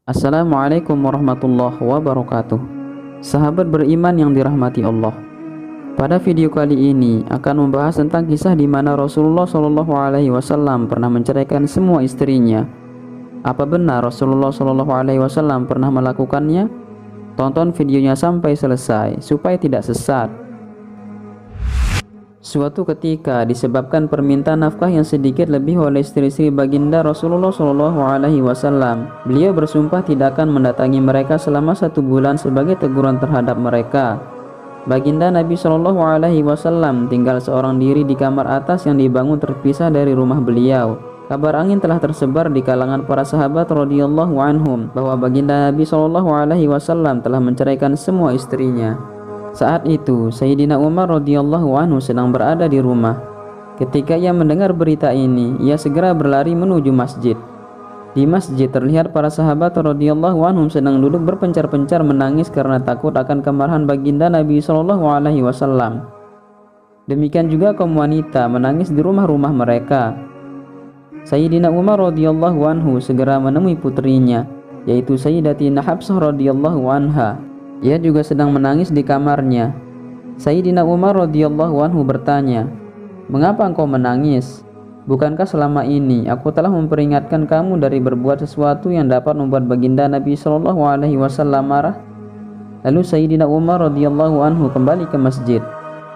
Assalamualaikum warahmatullahi wabarakatuh. Sahabat beriman yang dirahmati Allah. Pada video kali ini akan membahas tentang kisah di mana Rasulullah SAW pernah menceraikan semua istrinya. Apa benar Rasulullah SAW pernah melakukannya? Tonton videonya sampai selesai supaya tidak sesat. Suatu ketika disebabkan permintaan nafkah yang sedikit lebih oleh istri-istri baginda Rasulullah SAW, beliau bersumpah tidak akan mendatangi mereka selama 1 bulan sebagai teguran terhadap mereka. Baginda Nabi SAW tinggal seorang diri di kamar atas yang dibangun terpisah dari rumah beliau. Kabar angin telah tersebar di kalangan para sahabat radhiyallahu anhum bahwa baginda Nabi SAW telah menceraikan semua istrinya. Saat itu Sayyidina Umar radhiyallahu anhu sedang berada di rumah. Ketika ia mendengar berita ini, ia segera berlari menuju masjid. Di masjid terlihat para sahabat radhiyallahu anhum sedang duduk berpencar-pencar menangis karena takut akan kemarahan baginda Nabi SAW. Demikian juga kaum wanita menangis di rumah-rumah mereka. Sayyidina Umar radhiyallahu anhu segera menemui putrinya, yaitu Sayyidatina Hafsah radhiyallahu anha. Ia juga sedang menangis di kamarnya. Sayyidina Umar radhiyallahu anhu bertanya, "Mengapa engkau menangis? Bukankah selama ini aku telah memperingatkan kamu dari berbuat sesuatu yang dapat membuat baginda Nabi SAW marah?" Lalu Sayyidina Umar radhiyallahu anhu kembali ke masjid.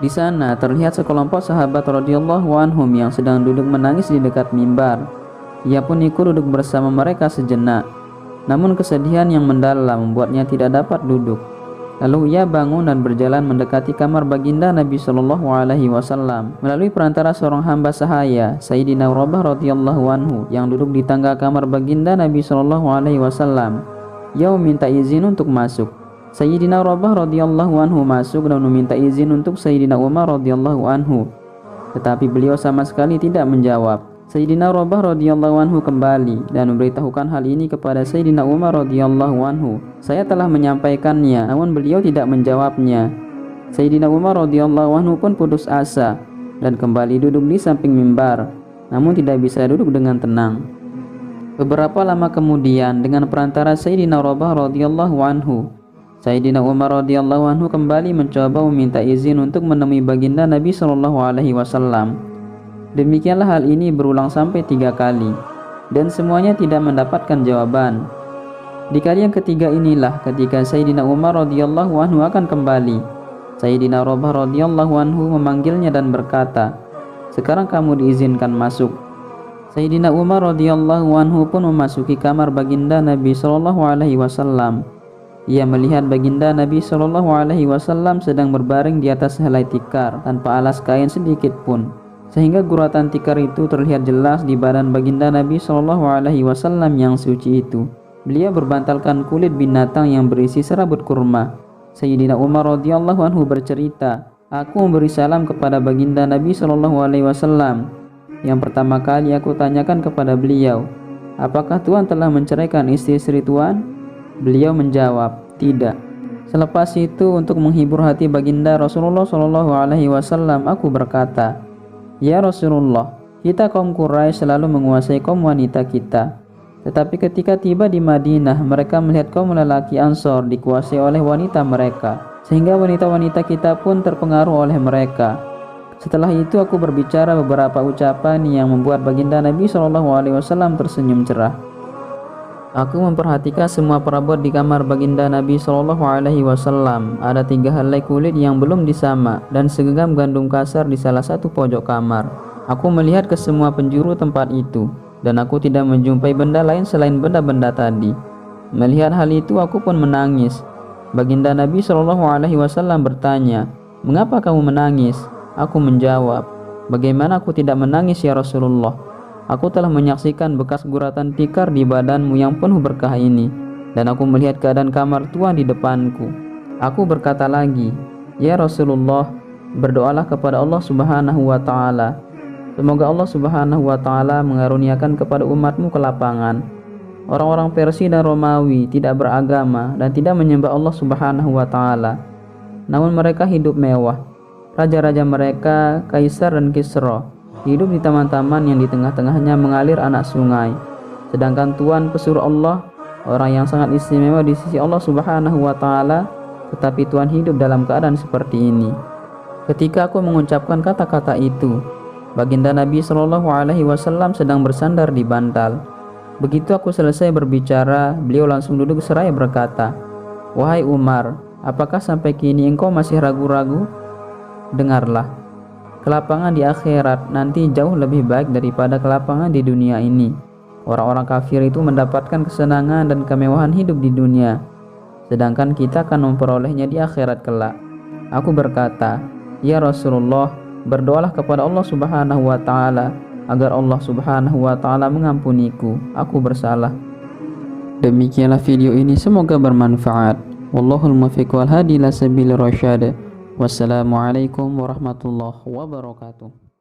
Di sana terlihat sekelompok sahabat radhiyallahu anhum yang sedang duduk menangis di dekat mimbar. Ia pun ikut duduk bersama mereka sejenak. Namun kesedihan yang mendalam membuatnya tidak dapat duduk. Lalu ia bangun dan berjalan mendekati kamar baginda Nabi SAW melalui perantara seorang hamba sahaya, Sayyidina Urwah radhiyallahu anhu, yang duduk di tangga kamar baginda Nabi SAW. Ia meminta izin untuk masuk. Sayyidina Urwah radhiyallahu anhu masuk dan meminta izin untuk Sayyidina Umar radhiyallahu anhu. Tetapi beliau sama sekali tidak menjawab. Sayyidina Urwah radhiyallahu anhu kembali dan memberitahukan hal ini kepada Sayyidina Umar radhiyallahu anhu. "Saya telah menyampaikannya, namun beliau tidak menjawabnya." Sayyidina Umar radhiyallahu anhu pun putus asa dan kembali duduk di samping mimbar, namun tidak bisa duduk dengan tenang. Beberapa lama kemudian, dengan perantara Sayyidina Urwah radhiyallahu anhu, Sayyidina Umar radhiyallahu anhu kembali mencoba meminta izin untuk menemui baginda Nabi SAW. Demikianlah hal ini berulang sampai 3 kali, dan semuanya tidak mendapatkan jawaban. Di kali yang ketiga inilah ketika Sayyidina Umar radhiyallahu anhu akan kembali. Sayyidina Urwah radhiyallahu anhu memanggilnya dan berkata, "Sekarang kamu diizinkan masuk." Sayyidina Umar radhiyallahu anhu pun memasuki kamar baginda Nabi SAW. Ia melihat baginda Nabi SAW sedang berbaring di atas helai tikar tanpa alas kain sedikit pun, sehingga guratan tikar itu terlihat jelas di badan baginda Nabi SAW yang suci itu. Beliau berbantalkan kulit binatang yang berisi serabut kurma. Sayyidina Umar radhiyallahu anhu bercerita, "Aku memberi salam kepada baginda Nabi SAW. Yang pertama kali aku tanyakan kepada beliau, 'Apakah Tuan telah menceraikan istri-istri Tuan?' Beliau menjawab, 'Tidak.' Selepas itu, untuk menghibur hati baginda Rasulullah SAW, aku berkata, 'Ya Rasulullah, kita kaum Quraisy selalu menguasai kaum wanita kita. Tetapi ketika tiba di Madinah, mereka melihat kaum lelaki Ansor dikuasai oleh wanita mereka, sehingga wanita-wanita kita pun terpengaruh oleh mereka.' Setelah itu aku berbicara beberapa ucapan yang membuat baginda Nabi SAW tersenyum cerah. Aku memperhatikan semua perabot di kamar baginda Nabi SAW. Ada 3 helai kulit yang belum disamak dan segenggam gandum kasar di salah satu pojok kamar. Aku melihat ke semua penjuru tempat itu, dan aku tidak menjumpai benda lain selain benda-benda tadi. Melihat hal itu aku pun menangis. Baginda Nabi SAW bertanya, 'Mengapa kamu menangis?' Aku menjawab, 'Bagaimana aku tidak menangis ya Rasulullah? Aku telah menyaksikan bekas guratan tikar di badanmu yang penuh berkah ini, dan aku melihat keadaan kamar Tuan di depanku.' Aku berkata lagi, 'Ya Rasulullah, berdoalah kepada Allah Subhanahu wa Ta'ala. Semoga Allah Subhanahu wa Ta'ala mengaruniakan kepada umatmu kelapangan. Orang-orang Persia dan Romawi tidak beragama dan tidak menyembah Allah Subhanahu wa Ta'ala, namun mereka hidup mewah. Raja-raja mereka, Kaisar dan Kisra, hidup di taman-taman yang di tengah-tengahnya mengalir anak sungai. Sedangkan Tuan pesuruh Allah orang yang sangat istimewa di sisi Allah Subhanahu wa taala, tetapi Tuhan hidup dalam keadaan seperti ini. Ketika aku mengucapkan kata-kata itu, baginda Nabi Shallallahu alaihi wasallam sedang bersandar di bantal. Begitu aku selesai berbicara, beliau langsung duduk seraya berkata, "Wahai Umar, apakah sampai kini engkau masih ragu-ragu? Dengarlah, kelapangan di akhirat nanti jauh lebih baik daripada kelapangan di dunia ini. Orang-orang kafir itu mendapatkan kesenangan dan kemewahan hidup di dunia, sedangkan kita akan memperolehnya di akhirat kelak." Aku berkata, "Ya Rasulullah, berdoalah kepada Allah Subhanahu wa taala agar Allah Subhanahu wa taala mengampuniku. Aku bersalah." Demikianlah video ini, semoga bermanfaat. Wallahul muwaffiq wal hadi ila sabilir rasyad. Wassalamualaikum warahmatullahi wabarakatuh.